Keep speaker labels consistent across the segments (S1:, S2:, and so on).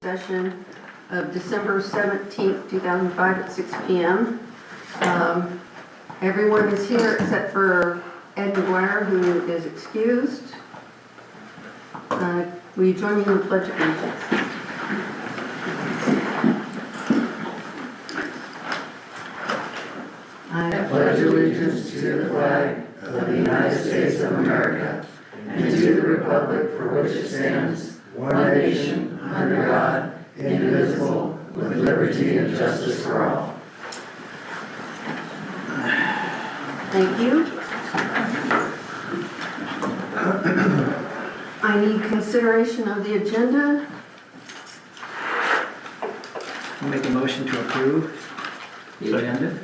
S1: session of December 17th, 2005 at 6 p.m. Everyone is here except for Ed McGuire, who is excused. Will you join me in the Pledge of Allegiance?
S2: I pledge allegiance to the flag of the United States of America and to the republic for which it stands, one nation, under God, indivisible, with liberty and justice for all.
S1: Thank you. I need consideration of the agenda.
S3: I'll make a motion to approve the agenda.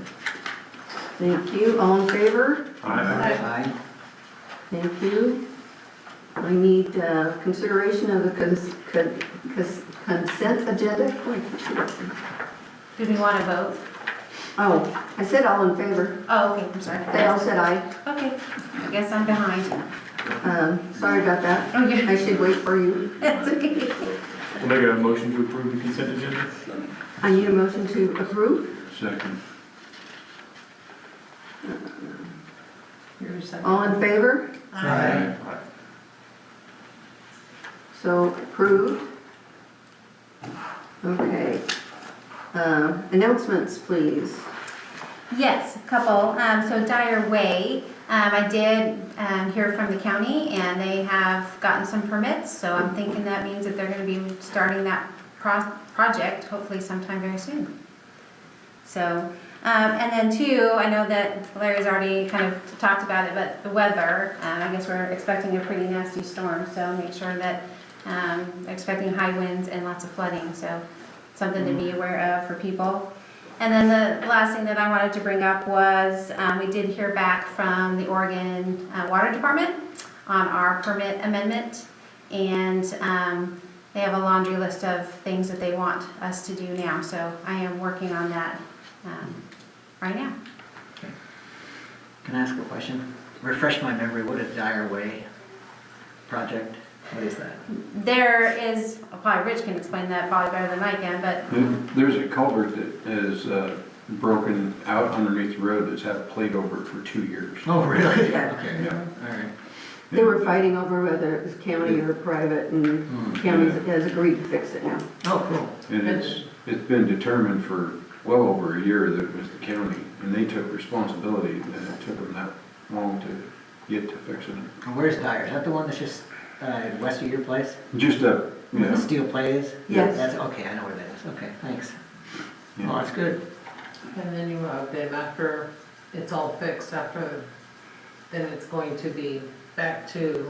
S1: Thank you. All in favor?
S3: Aye.
S1: Thank you. I need consideration of the consent agenda.
S4: Do we want to vote?
S1: Oh, I said all in favor.
S4: Oh, okay, I'm sorry.
S1: They all said aye.
S4: Okay, I guess I'm behind.
S1: Sorry about that.
S4: Oh, yeah.
S1: I should wait for you.
S4: That's okay.
S5: I'll make a motion to approve the consent agenda.
S1: I need a motion to approve.
S5: Second.
S1: All in favor?
S2: Aye.
S1: So approved. Okay. Announcements, please.
S4: Yes, a couple. So Dyer Way, I did hear from the county and they have gotten some permits. So I'm thinking that means that they're going to be starting that project hopefully sometime very soon. So, and then two, I know that Larry's already kind of talked about it, but the weather, I guess we're expecting a pretty nasty storm. So make sure that expecting high winds and lots of flooding. So something to be aware of for people. And then the last thing that I wanted to bring up was we did hear back from the Oregon Water Department on our permit amendment, and they have a laundry list of things that they want us to do now. So I am working on that right now.
S3: Can I ask a question? Refresh my memory, what is Dyer Way project? What is that?
S4: There is, probably Rich can explain that probably better than I can, but
S5: There's a culvert that is broken out underneath the road that's had a plate over it for 2 years.
S3: Oh, really?
S1: Yeah.
S3: Okay,
S5: Yeah.
S3: all right.
S1: They were fighting over whether it was county or private, and county has agreed to fix it now.
S3: Oh, cool.
S5: And it's been determined for well over a year that it was the county, and they took responsibility, and it took them that long to get to fixing it.
S3: And where's Dyer? Is that the one that's just west of your place?
S5: Just up,
S3: Where the
S5: yeah.
S3: steel plate is?
S1: Yes.
S3: That's, okay, I know where that is. Okay, thanks.
S5: Yeah.
S3: Oh, that's good.
S6: And then then after it's all fixed, then it's going to be back to,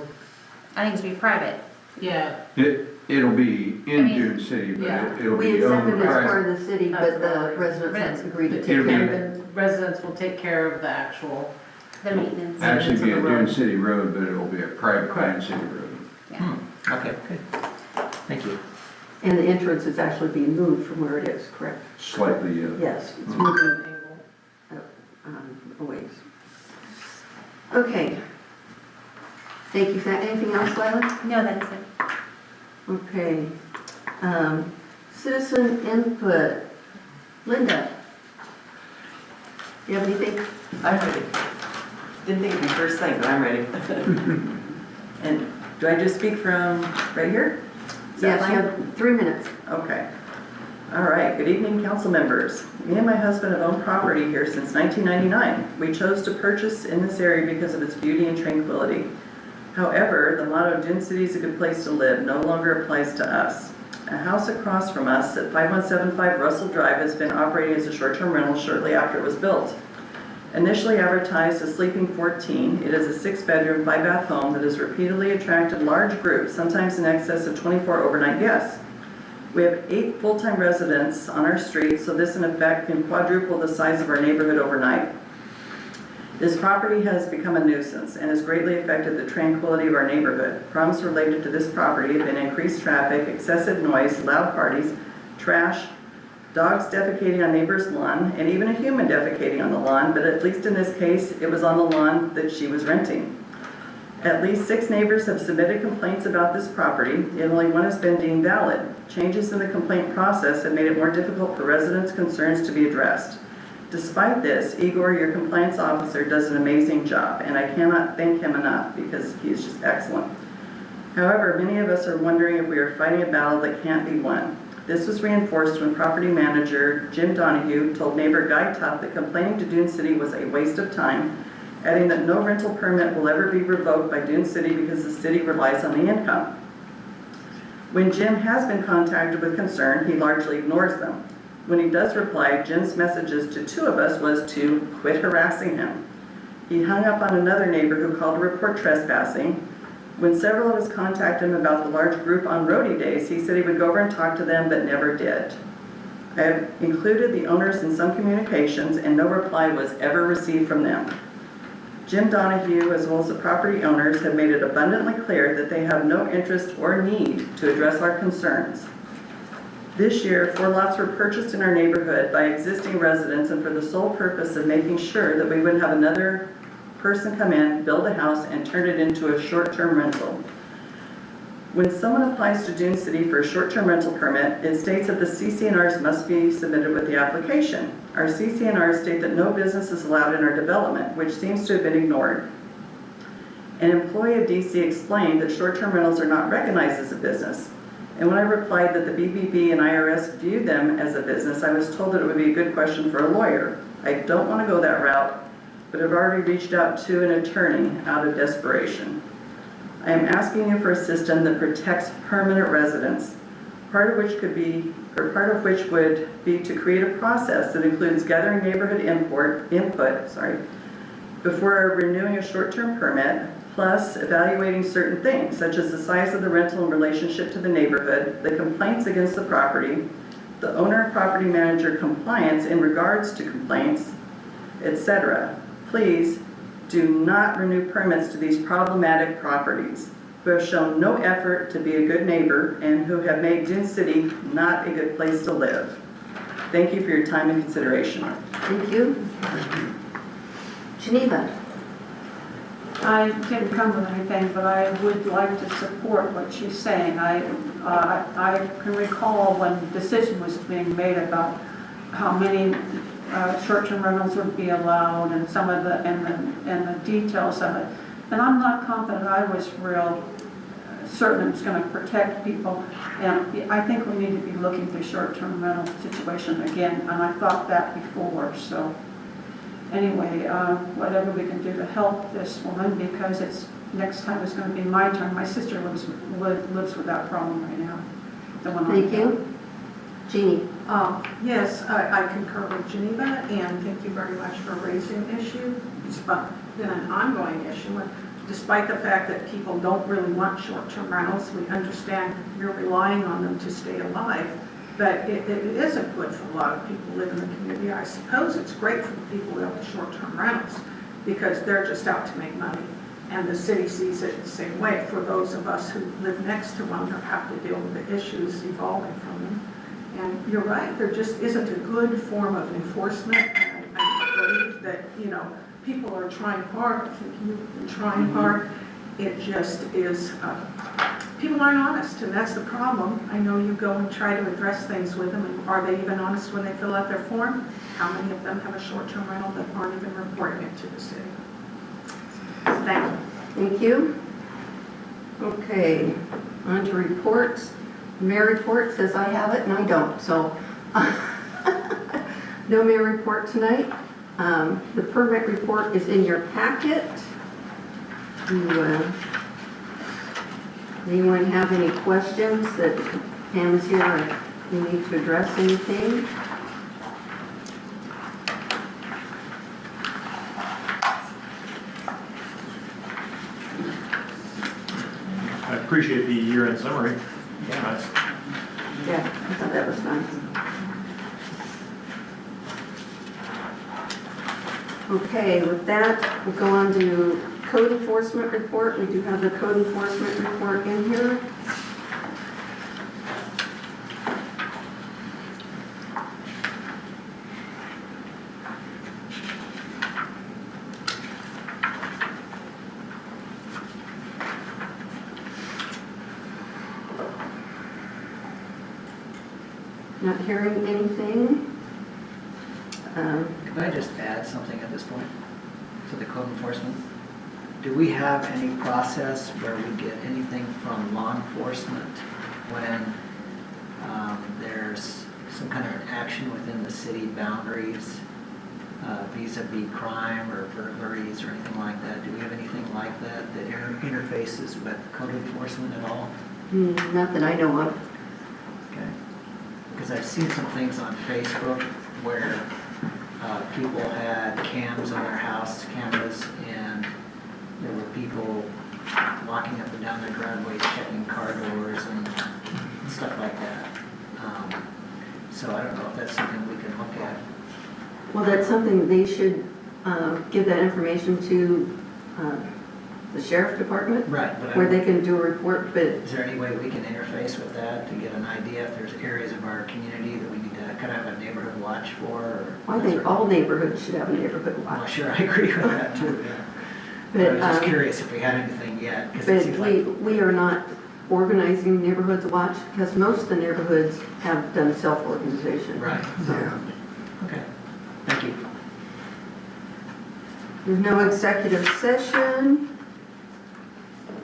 S4: I think it's be private.
S6: yeah,
S5: It'll be in
S4: I mean,
S5: Dune City, but
S6: yeah.
S5: it'll
S1: We
S5: be
S1: accepted
S5: owned
S1: it as
S5: by.
S1: part of the city, but the residents have agreed to take
S5: It'll be-
S1: care
S6: and
S1: of it.
S6: then residents will take care of the actual,
S4: The maintenance.
S5: Actually be a
S6: It's on the
S5: Dune
S6: road.
S5: City road, but it'll be a private Dune City road.
S4: Yeah.
S3: Okay, good. Thank you.
S1: And the entrance is actually being moved from where it is, correct?
S5: Slightly,
S1: Yes, it's moving a ways. Okay. Thank you for that. Anything else, Lila?
S4: No, that's it.
S1: Okay. Citizen input. Linda? Do you have anything?
S7: I'm ready. Didn't think it'd be first thing, but I'm ready. And do I just speak from right here? Is that
S1: Yes, you
S7: fine?
S1: have 3 minutes.
S7: Okay. All right, good evening, council members. Me and my husband have owned property here since 1999. We chose to purchase in this area because of its beauty and tranquility. However, the motto, Dune City is a good place to live, no longer applies to us. A house across from us at 5175 Russell Drive has been operating as a short-term rental shortly after it was built. Initially advertised as Sleeping 14, it is a 6-bedroom, 5-bath home that has repeatedly attracted large groups, sometimes in excess of 24 overnight guests. We have 8 full-time residents on our street, so this in effect can quadruple the size of our neighborhood overnight. This property has become a nuisance and has greatly affected the tranquility of our neighborhood. Problems related to this property have been increased traffic, excessive noise, loud parties, trash, dogs defecating on neighbor's lawn, and even a human defecating on the lawn, but at least in this case, it was on the lawn that she was renting. At least 6 neighbors have submitted complaints about this property, and only 1 has been deemed valid. Changes in the complaint process have made it more difficult for residents' concerns to be addressed. Despite this, Igor, your compliance officer, does an amazing job, and I cannot thank him enough because he is just excellent. However, many of us are wondering if we are fighting a battle that can't be won. This was reinforced when property manager Jim Donahue told neighbor Guy Tuff that complaining to Dune City was a waste of time, adding that no rental permit will ever be revoked by Dune City because the city relies on the income. When Jim has been contacted with concern, he largely ignores them. When he does reply, Jim's messages to 2 of us was to quit harassing him. He hung up on another neighbor who called to report trespassing. When several of us contacted him about the large group on roadie days, he said he would go over and talk to them, but never did. I have included the owners in some communications, and no reply was ever received from them. Jim Donahue, as well as the property owners, have made it abundantly clear that they have no interest or need to address our concerns. This year, 4 lots were purchased in our neighborhood by existing residents and for the sole purpose of making sure that we wouldn't have another person come in, build a house, and turn it into a short-term rental. When someone applies to Dune City for a short-term rental permit, it states that the CC&Rs must be submitted with the application. Our CC&Rs state that no business is allowed in our development, which seems to have been ignored. An employee of DC explained that short-term rentals are not recognized as a business. And when I replied that the BBB and IRS viewed them as a business, I was told that it would be a good question for a lawyer. I don't want to go that route, but I've already reached out to an attorney out of desperation. I am asking you for a system that protects permanent residents, part of which would be to create a process that includes gathering neighborhood input before renewing a short-term permit, plus evaluating certain things, such as the size of the rental in relationship to the neighborhood, the complaints against the property, the owner and property manager compliance in regards to complaints, etc. Please do not renew permits to these problematic properties who have shown no effort to be a good neighbor and who have made Dune City not a good place to live. Thank you for your time and consideration.
S1: Thank you. Geneva.
S8: I didn't come with anything, but I would like to support what she's saying. I can recall when the decision was being made about how many short-term rentals would be allowed and some of the and the details of it. And I'm not confident I was real certain it's going to protect people. And I think we need to be looking at the short-term rental situation again. And I thought that before. So anyway, whatever we can do to help this woman, because it's next time it's going to be my turn. My sister lives with that problem right now.
S1: Thank you. Jeannie.
S9: Yes, I concur with Geneva, and thank you very much for raising the issue. It's been an ongoing issue, and despite the fact that people don't really want short-term rentals, we understand you're relying on them to stay alive, but it isn't good for a lot of people who live in the community. I suppose it's great for the people who have the short-term rentals, because they're just out to make money, and the city sees it the same way for those of us who live next to them or have to deal with the issues evolving from them. And you're right, there just isn't a good form of enforcement. I believe that, people are trying hard. I think you've been trying hard. It just is, people aren't honest, and that's the problem. I know you go and try to address things with them, and are they even honest when they fill out their form? How many of them have a short-term rental that aren't even reporting it to the city? Thank you.
S1: Thank you. Okay, on to reports. Mayor report says I have it and I don't, so no mayor report tonight. The permit report is in your packet. Anyone have any questions that Pam's here or you need to address anything?
S10: I appreciate the year-end summary.
S3: Yeah.
S10: Nice.
S1: Yeah, I thought that was nice. Okay, with that, we'll go on to code enforcement report. We do have the code enforcement report in here. Not hearing anything.
S3: Could I just add something at this point to the code enforcement? Do we have any process where we get anything from law enforcement when there's some kind of an action within the city boundaries vis-a-vis crime or burglaries or anything like that? Do we have anything like that that interfaces with code enforcement at all?
S1: Not that I know of.
S3: Okay. Because I've seen some things on Facebook where people had cams on their house, cameras, and there were people walking up and down their driveways, checking car doors and stuff like that. So I don't know if that's something we can look at.
S1: Well, that's something they should give that information to the sheriff's department,
S3: Right, but
S1: where they can do a report, but
S3: is there any way we can interface with that to get an idea if there's areas of our community that we need to kind of have a neighborhood watch for? Or
S1: I think all neighborhoods should have a neighborhood
S3: Well,
S1: watch.
S3: sure, I agree with that too, yeah. But I was just curious if we had anything yet, because it
S1: But
S3: seems like...
S1: we are not organizing neighborhoods watch, because most of the neighborhoods have done self-organization.
S3: Right,
S1: So,
S3: okay, thank you.
S1: there's no executive session.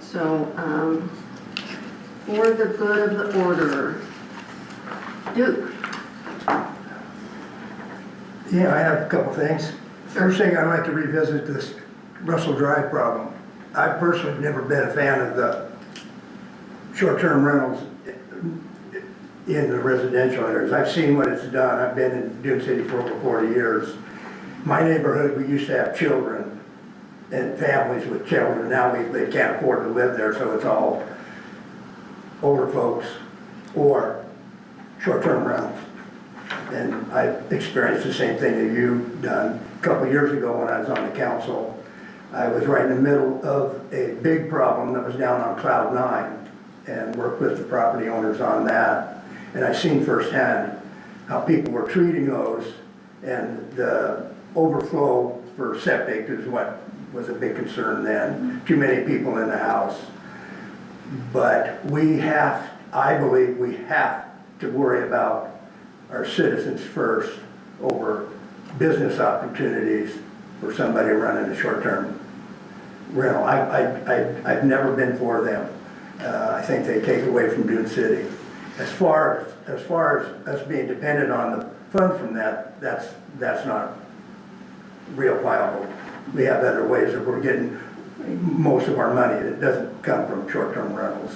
S1: So, for the good of the order, Duke.
S2: Yeah, I have a couple things. First thing, I'd like to revisit this Russell Drive problem. I've personally never been a fan of the short-term rentals in the residential areas. I've seen what it's done. I've been in Dune City for over 40 years. My neighborhood, we used to have children and families with children. Now they can't afford to live there, so it's all older folks or short-term rentals. And I've experienced the same thing that you've done. A couple of years ago when I was on the council, I was right in the middle of a big problem that was down on Cloud 9 and worked with the property owners on that. And I seen firsthand how people were treating those, and the overflow for septic is what was a big concern then. Too many people in the house. But I believe we have to worry about our citizens first over business opportunities for somebody running a short-term rental. I've never been for them. I think they take away from Dune City. As far as us being dependent on the funds from that's not real viable. We have other ways that we're getting most of our money that doesn't come from short-term rentals.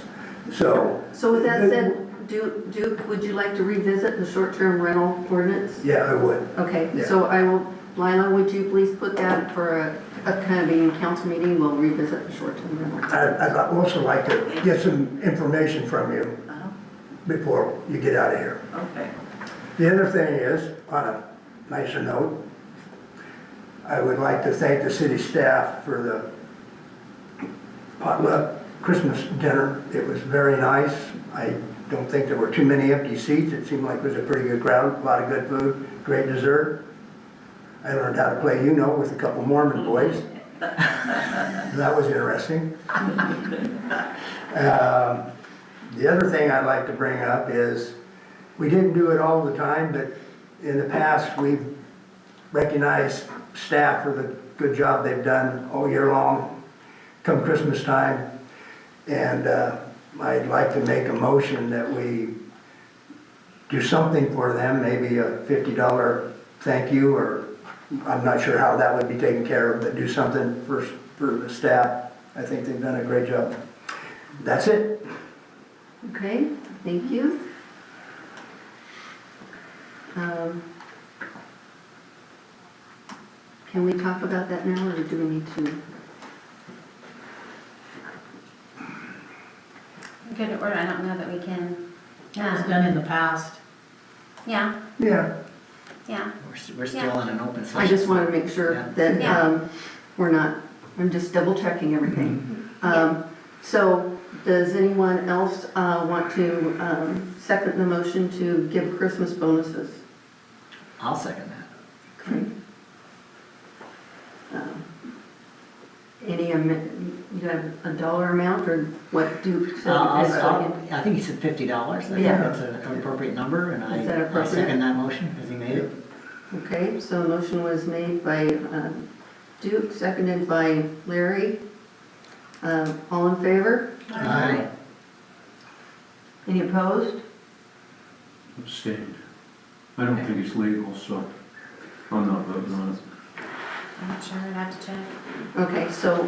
S2: So
S1: with that said, Duke, would you like to revisit the short-term rental ordinance?
S2: yeah, I would.
S1: Okay,
S2: Yeah.
S1: so Lila, would you please put that for a upcoming council meeting? We'll revisit the short-term rental.
S2: I'd also like to get some information from you before you get out of here.
S7: Okay.
S2: The other thing is, on a nicer note, I would like to thank the city staff for the potluck Christmas dinner. It was very nice. I don't think there were too many empty seats. It seemed like it was a pretty good crowd, a lot of good food, great dessert. I learned how to play Uno with a couple Mormon boys. That was interesting. The other thing I'd like to bring up is, we didn't do it all the time, but in the past, we've recognized staff for the good job they've done all year long, come Christmas time. And I'd like to make a motion that we do something for them, maybe a $50 thank you, or I'm not sure how that would be taken care of, but do something for the staff. I think they've done a great job. That's it.
S1: Okay, thank you. Can we talk about that now, or do we need to?
S4: Good order, I don't know that we can,
S6: That was done in the past.
S4: yeah,
S2: Yeah.
S4: yeah.
S3: We're still in an open session.
S1: I just want to make sure
S3: Yeah.
S1: that
S4: Yeah.
S1: we're not, I'm just double checking everything.
S4: Yeah.
S1: So does anyone else want to second the motion to give Christmas bonuses?
S3: I'll second that.
S1: Okay. Any, you have a dollar amount or what Duke said?
S3: I think he said $50. I think
S1: Yeah.
S3: that's an appropriate number, and
S1: Is that
S3: I
S1: appropriate?
S3: second that motion. Has he made it?
S1: Okay, so a motion was made by Duke, seconded by Larry. All in favor?
S3: Aye.
S1: Any opposed?
S5: Abstained. I don't think it's legal, so I'm not voting on it.
S4: I'm not sure, I'd have to check.
S1: Okay, so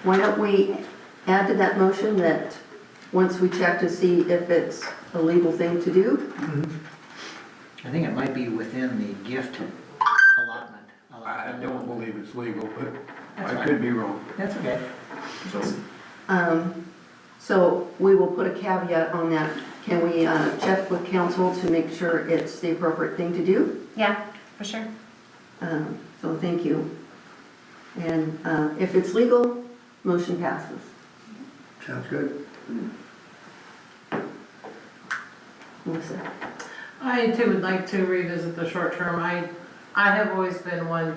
S1: why don't we add to that motion that once we check to see if it's a legal thing to do?
S3: I think it might be within the gift allotment.
S5: I don't believe it's legal, but
S3: That's
S5: I
S3: fine.
S5: could be wrong,
S3: That's okay.
S5: so.
S1: So we will put a caveat on that. Can we check with council to make sure it's the appropriate thing to do?
S4: Yeah, for sure.
S1: So thank you. And if it's legal, motion passes.
S2: Sounds good.
S1: Melissa?
S6: I too would like to revisit the short term. I have always been one,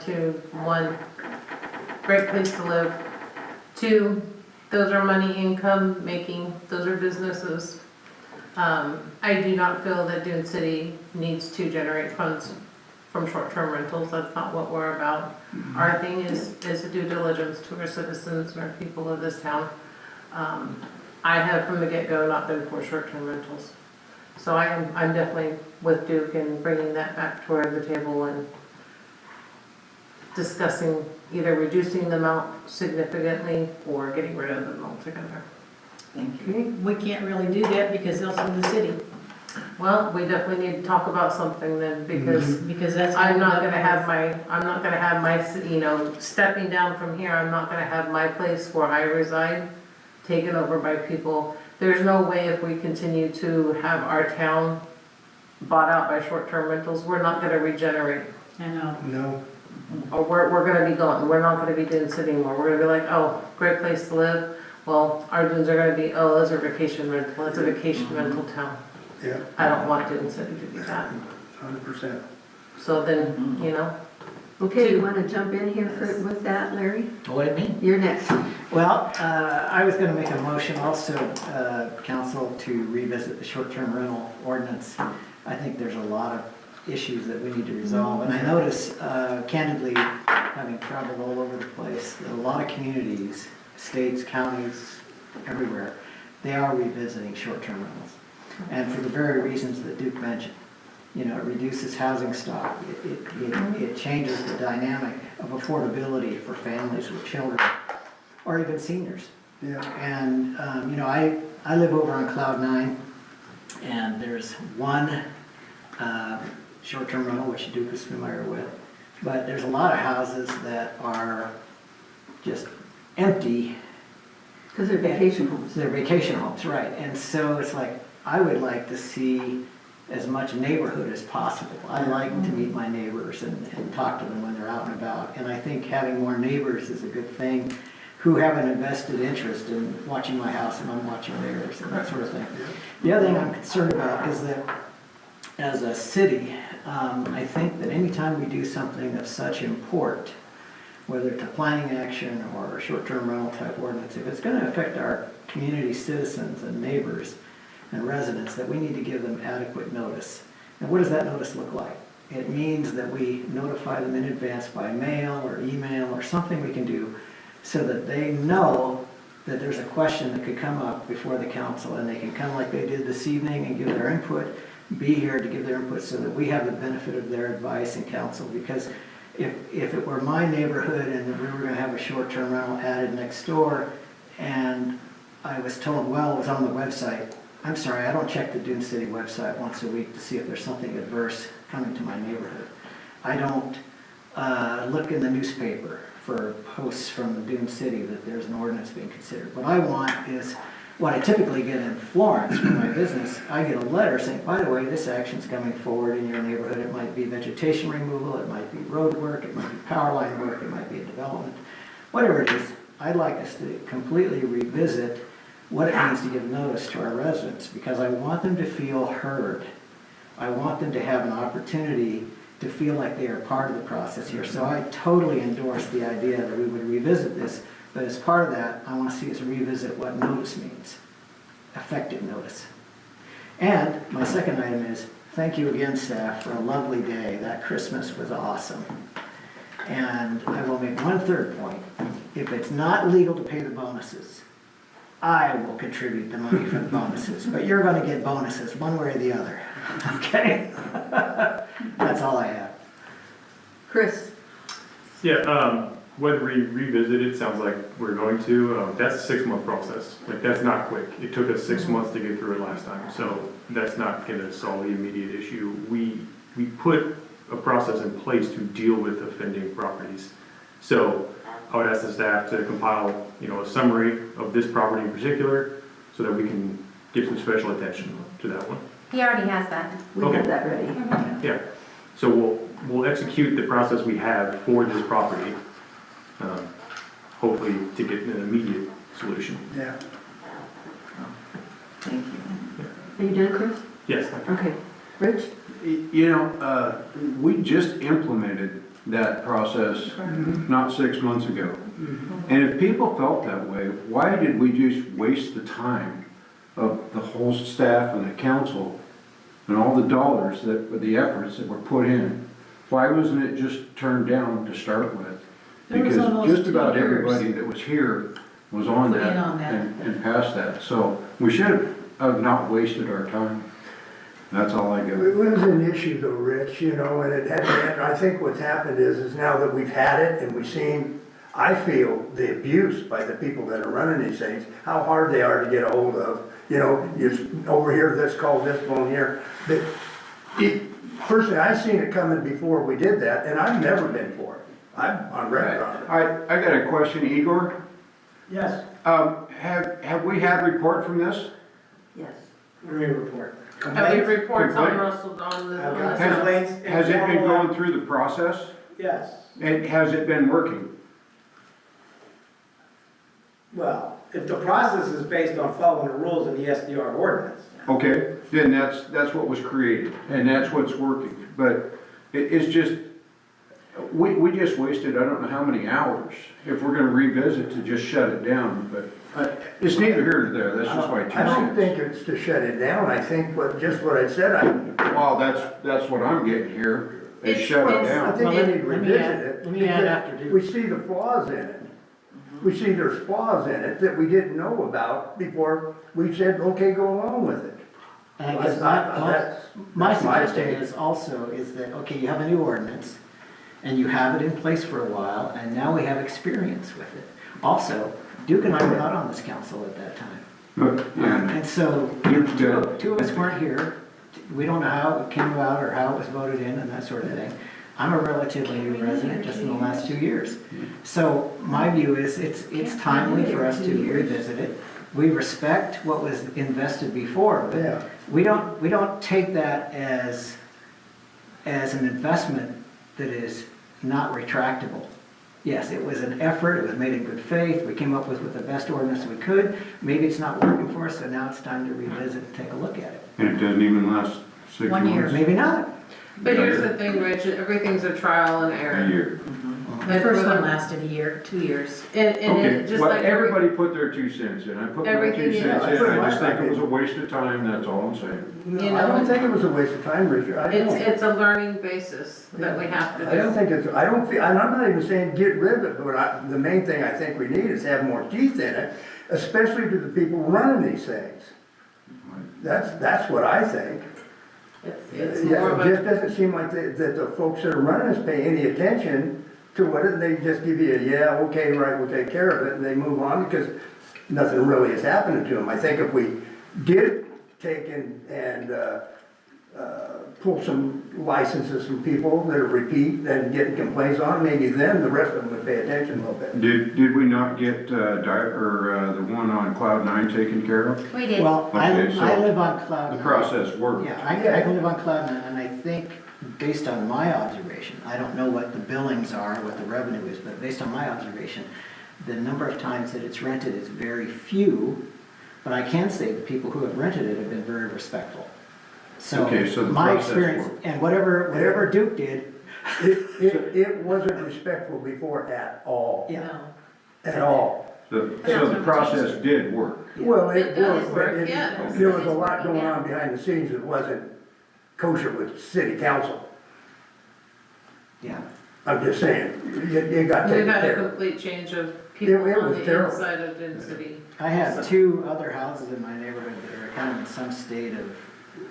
S6: great place to live. Two, those are money income making, those are businesses. I do not feel that Dune City needs to generate funds from short-term rentals. That's not what we're about. Our thing is a due diligence to our citizens and our people of this town. I have from the get-go not been for short-term rentals. So I'm definitely with Duke in bringing that back toward the table and discussing either reducing them out significantly or getting rid of them altogether.
S7: Thank you.
S11: We can't really do that because they'll sue the city,
S6: Well, we definitely need to talk about something then, because
S11: because that's.
S6: I'm not gonna have my, you know, stepping down from here, I'm not gonna have my place where I reside taken over by people. There's no way if we continue to have our town bought out by short-term rentals, we're not gonna regenerate.
S11: I know.
S2: No.
S6: Or we're gonna be gone, we're not gonna be Dune City anymore, we're gonna be like, oh, great place to live. Well, our dunes are gonna be, oh, those are vacation rental, it's a vacation rental town.
S2: Yeah,
S6: I don't want Dune City to be that.
S2: 100%.
S6: So then, you know,
S1: Okay, you want to jump in here with that, Larry?
S3: What do you mean?
S1: You're next.
S3: Well, I was going to make a motion also, council, to revisit the short-term rental ordinance. I think there's a lot of issues that we need to resolve. And I notice, candidly, having traveled all over the place, that a lot of communities, states, counties, everywhere, they are revisiting short-term rentals. And for the very reasons that Duke mentioned. You know, it reduces housing stock. It changes the dynamic of affordability for families with children or even seniors.
S2: Yeah.
S3: And, you know, I live over on Cloud 9, and there's one short-term rental, which Duke is familiar with, but there's a lot of houses that are just empty.
S1: Because they're vacation homes.
S3: They're vacation homes, right. And so it's like, I would like to see as much neighborhood as possible. I like to meet my neighbors and talk to them when they're out and about. And I think having more neighbors is a good thing who have an invested interest in watching my house and I'm watching theirs and that sort of thing. The other thing I'm concerned about is that as a city, I think that anytime we do something of such import, whether it's a planning action or a short-term rental type ordinance, if it's going to affect our community citizens and neighbors and residents, that we need to give them adequate notice. And what does that notice look like? It means that we notify them in advance by mail or email or something we can do so that they know that there's a question that could come up before the council and they can come like they did this evening and give their input, be here to give their input so that we have the benefit of their advice and counsel. Because if it were my neighborhood and we were going to have a short-term rental added next door and I was told, well, it was on the website, I'm sorry, I don't check the Dune City website once a week to see if there's something adverse coming to my neighborhood. I don't look in the newspaper for posts from the Dune City that there's an ordinance being considered. What I want is, what I typically get in Florence for my business, I get a letter saying, by the way, this action's coming forward in your neighborhood. It might be vegetation removal, it might be road work, it might be power line work, it might be a development. Whatever it is, I'd like us to completely revisit what it means to give notice to our residents, because I want them to feel heard. I want them to have an opportunity to feel like they are part of the process here. So I totally endorse the idea that we would revisit this But as part of that, I want to see us revisit what notice means, effective notice. And my second item is, thank you again, staff, for a lovely day. That Christmas was awesome. And I will make one third point. If it's not legal to pay the bonuses, I will contribute the money for the bonuses. But you're going to get bonuses one way or the other, okay? That's all I have.
S1: Chris?
S10: Yeah, whether we revisit it, sounds like we're going to, that's a 6-month process. Like, that's not quick. It took us 6 months to get through it last time, so that's not gonna solve the immediate issue. We put a process in place to deal with offending properties. So I would ask the staff to compile, a summary of this property in particular, so that we can give some special attention to that one.
S4: He already has that.
S1: We
S10: Okay.
S1: have that ready.
S10: Yeah, so we'll execute the process we have for this property, hopefully to get an immediate solution.
S2: Yeah.
S1: Thank you. Are you done, Chris?
S10: Yes.
S1: Okay. Rich?
S5: We just implemented that process not 6 months ago. And if people felt that way, why did we just waste the time of the whole staff and the council and all the dollars the efforts that were put in? Why wasn't it just turned down to start with?
S11: There was
S5: Because
S11: almost
S5: just about
S11: 2 years.
S5: everybody that was here was on
S11: Put in
S5: that
S11: on that.
S5: and passed that. So we should have not wasted our time. That's all I got.
S2: It was an issue though, Rich, and it had been, I think what's happened is now that we've had it and we've seen, I feel the abuse by the people that are running these things, how hard they are to get a hold of. You over here, this call, this phone here. But personally, I've seen it coming before we did that, and I've never been for it. I'm on record on it.
S5: I got a question, Igor.
S2: Yes.
S5: Have we had report from this?
S1: Yes.
S2: Report.
S6: Have you reports on
S5: Complaint?
S6: Russell, on the?
S5: Has it been going through the process?
S12: Yes,
S5: And has it been working?
S12: well, if the process is based on following the rules of the SDR ordinance.
S5: Okay, then that's what was created, and that's what's working. But it's just, we just wasted, I don't know how many hours, if we're gonna revisit to just shut it down, but it's neither here nor there, that's just my 2
S2: I don't
S5: cents.
S2: think it's to shut it down, I think just what I said,
S5: Well, that's what I'm getting here, is
S6: It's-
S5: shut it
S6: it's-
S2: I
S5: down.
S2: think we need to
S3: Let me
S2: revisit
S3: add-
S2: it.
S3: let me add
S2: because
S3: after Duke.
S2: We see the flaws in it. We see there's flaws in it that we didn't know about before we said, okay, go along with it.
S3: And I guess
S2: That's
S3: my
S2: my
S3: suggestion
S2: take.
S3: is also is that, okay, you have a new ordinance, and you have it in place for a while, and now we have experience with it. Also, Duke and I were not on this council at that time.
S5: And
S3: And so,
S5: Duke's
S3: two
S5: good.
S3: two of us weren't here. We don't know how it came about or how it was voted in and that sort of thing. I'm a relatively new resident, just in the last 2 years. So my view is it's timely for us to revisit it. We respect what was invested before,
S2: Yeah.
S3: but we don't take that as an investment that is not retractable. Yes, it was an effort, it was made in good faith, we came up with the best ordinance we could. Maybe it's not working for us, so now it's time to revisit and take a look at it.
S5: it doesn't even last 6
S11: 1 year.
S5: months?
S3: Maybe not.
S6: But here's the thing, Rich, everything's a trial and
S5: A
S6: error.
S5: year.
S11: The first one lasted a year, 2 years.
S6: And
S5: Okay,
S6: it, just
S5: well,
S6: like
S5: everybody put their 2 cents in. I put my 2
S6: Everything
S5: cents
S6: is.
S5: in. I just think it was a waste of time, that's all I'm saying.
S2: No,
S6: You
S2: I don't
S6: know-
S2: think it was a waste of time, Richard. I don't.
S6: it's a learning basis that we have to
S2: I don't
S6: do.
S2: think it's, I don't feel, and I'm not even saying get rid of it, but the main thing I think we need is have more teeth in it, especially to the people running these things. That's what I think.
S6: It's
S2: Yeah,
S6: more of
S2: it just
S6: a,
S2: doesn't seem like that the folks that are running this pay any attention to what it, they just give you a, yeah, okay, right, we'll take care of it, and they move on because nothing really is happening to them. I think if we did take and pull some licenses from people that are repeat and getting complaints on, maybe then the rest of them would pay attention a little bit.
S5: Did we not get, the one on Cloud 9 taken care of?
S4: We did.
S3: Well,
S5: Okay, so
S3: I live on Cloud
S5: The
S3: Nine.
S5: process worked.
S3: Yeah, I can live on Cloud Nine, and I think, based on my observation, I don't know what the billings are, what the revenue is, but based on my observation, the number of times that it's rented is very few, but I can say the people who have rented it have been very respectful.
S5: Okay, so the
S3: my
S5: process
S3: experience,
S5: worked.
S3: and whatever Duke did,
S2: It wasn't respectful before at all.
S3: yeah.
S11: No.
S2: at all.
S5: So the process did work.
S2: Well,
S6: It
S2: it
S6: does
S2: was,
S6: work,
S2: but
S6: yes.
S2: there was a lot going on behind the scenes that wasn't kosher with city council.
S3: Yeah.
S2: I'm just saying, you got
S6: We've
S2: taken
S6: had a
S2: care of.
S6: complete change of people
S2: It
S6: on
S2: was
S6: the
S2: terrible.
S6: inside of Dune City.
S3: I have two other houses in my neighborhood that are kind of in some state of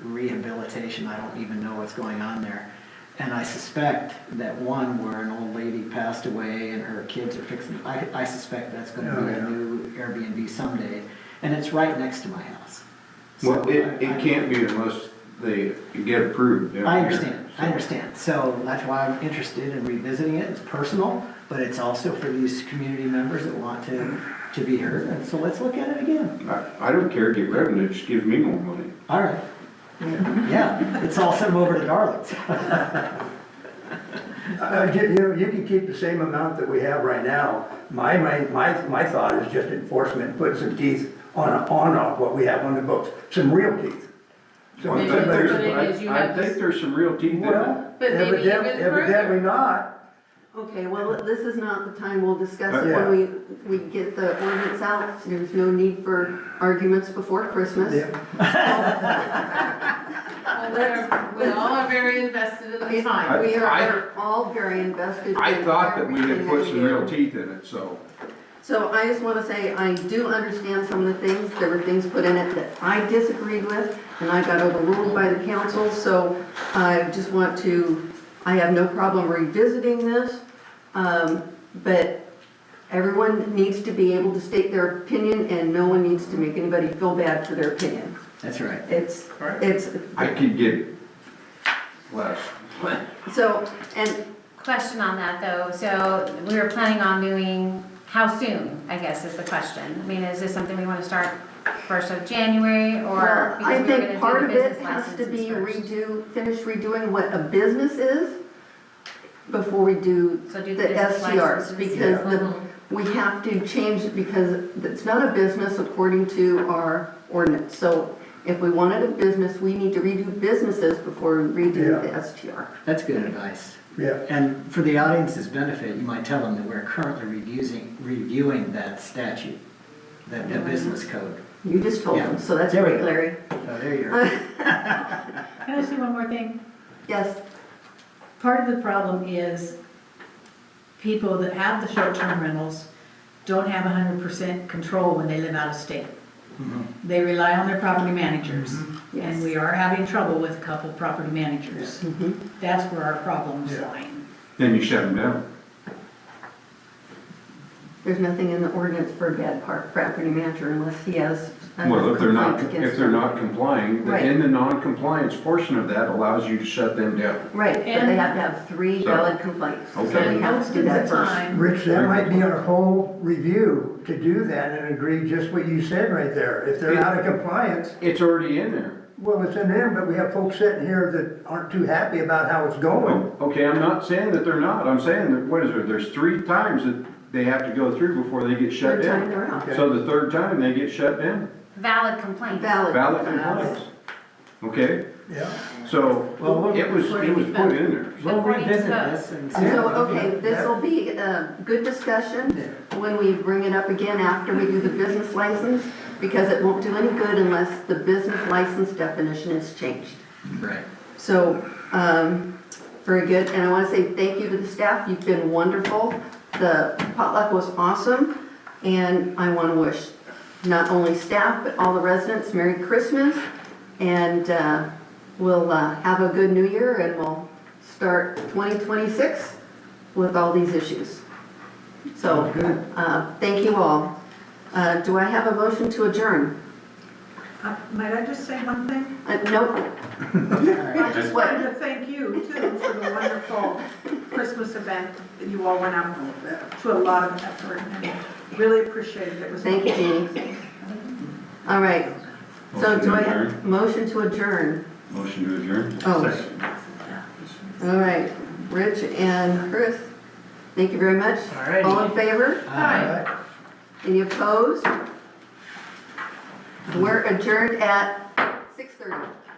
S3: rehabilitation. I don't even know what's going on there. And I suspect that one where an old lady passed away and her kids are fixing, I suspect that's gonna be a new Airbnb someday. And it's right next to my house.
S5: Well,
S3: So
S5: it
S3: I-
S5: can't be unless they get approved. down
S3: I
S5: here.
S3: understand. So that's why I'm interested in revisiting it. It's personal, but it's also for these community members that want to be heard. And so let's look at it again.
S5: I don't care, get revenue, just give me more money.
S3: All right. Yeah, it's all sent over to Darlings.
S2: You can keep the same amount that we have right now. My thought is just enforcement, put some teeth on what we have on the books, some real teeth. So
S6: Maybe
S2: if somebody's-
S6: the thing is you
S5: I
S6: have
S5: think
S6: this-
S5: there's some real teeth in it.
S2: Well,
S6: But maybe
S2: evidently,
S6: even further.
S2: evidently not.
S1: Okay, well, this is not the time, we'll discuss it
S2: Yeah.
S1: when we get the ordinance out. There's no need for arguments before Christmas.
S2: Yeah.
S6: We all are very invested in the time.
S1: We
S5: I-
S1: are all very invested.
S5: I
S1: in
S5: thought that we had
S1: everything
S5: put
S1: that
S5: some
S1: we do.
S5: real teeth in it, so.
S1: So I just want to say, I do understand some of the things, there were things put in it that I disagreed with, and I got overruled by the council, so I just want to, I have no problem revisiting this, but everyone needs to be able to state their opinion, and no one needs to make anybody feel bad for their opinion.
S3: That's right.
S1: It's,
S5: I could get less.
S1: so, and
S4: Question on that though, so we were planning on doing, how soon, I guess is the question. I mean, is this something we want to start 1st of January or?
S1: well,
S4: because
S1: I
S4: we were gonna
S1: think
S4: do
S1: part
S4: the
S1: of it
S4: business
S1: has to be
S4: licenses
S1: finish redoing what a business is before we do
S4: first. So do
S1: the
S4: business
S1: STRs,
S4: licenses.
S1: because
S6: Mhm.
S1: we have to change it because it's not a business according to our ordinance. So if we wanted a business, we need to redo businesses before we redo the STR.
S3: That's good advice.
S2: Yeah.
S3: And for the audience's benefit, you might tell them that we're currently reviewing that statute, the business code.
S1: You just told them, so that's
S3: There we
S1: great,
S3: go.
S1: Larry.
S3: So there you are.
S11: Can I say one more thing?
S1: Yes,
S11: Part of the problem is people that have the short-term rentals don't have 100% control when they live out of state.
S3: Mhm.
S11: They rely on their property managers,
S1: yes.
S11: and we are having trouble with a couple property managers.
S1: Mhm.
S11: That's where our problem's
S2: Yeah.
S11: lying.
S5: Then you shut them down.
S1: There's nothing in the ordinance for a bad property manager unless he has.
S5: Well, if they're not,
S1: complaints against
S5: if they're
S1: him.
S5: not complying,
S1: Right.
S5: then the non-compliance portion of that allows you to shut them down.
S1: Right, but they
S11: And-
S1: have to have 3
S5: So-
S1: valid complaints. So
S5: Okay.
S1: we have
S11: Most
S1: to do
S11: of the
S1: that first.
S11: time,
S2: Rich, that might be our whole review to do that and agree just what you said right there. If they're out of compliance,
S5: It's already in there.
S2: well, it's in there, but we have folks sitting here that aren't too happy about how it's going.
S5: Okay, I'm not saying that they're not, I'm saying that, what is there, there's 3 times that they have to go through before they get shut
S1: Third time
S5: down.
S1: they're out.
S2: Okay.
S5: So the 3rd time, they get shut down.
S4: Valid complaint.
S1: Valid.
S5: Valid compliance. Okay,
S2: Yeah.
S5: so
S3: Well,
S5: it was put in there.
S3: We'll
S4: According to
S3: revisit
S4: code.
S3: this and see.
S1: So, okay, this will be a good discussion when we bring it up again after we do the business license, because it won't do any good unless the business license definition is changed.
S3: Right.
S1: So, very good, and I want to say thank you to the staff, you've been wonderful. The potluck was awesome, and I want to wish not only staff, but all the residents Merry Christmas, and we'll have a good New Year, and we'll start 2026 with all these issues. So, thank you all. Do I have a motion to adjourn?
S9: Might I just say one thing?
S1: Nope.
S9: I just wanted to thank you too for the wonderful Christmas event that you all went out to a lot of effort and really appreciate it. It was.
S1: Thank you, Jeannie. All right, so
S5: Motion
S1: do
S5: to
S1: I have,
S5: adjourn.
S1: motion to adjourn?
S5: Motion to adjourn.
S1: Oh. All right, Rich and Chris, thank you very much.
S3: All righty.
S1: All in favor?
S3: Aye.
S1: Any opposed? We're adjourned at 6:30.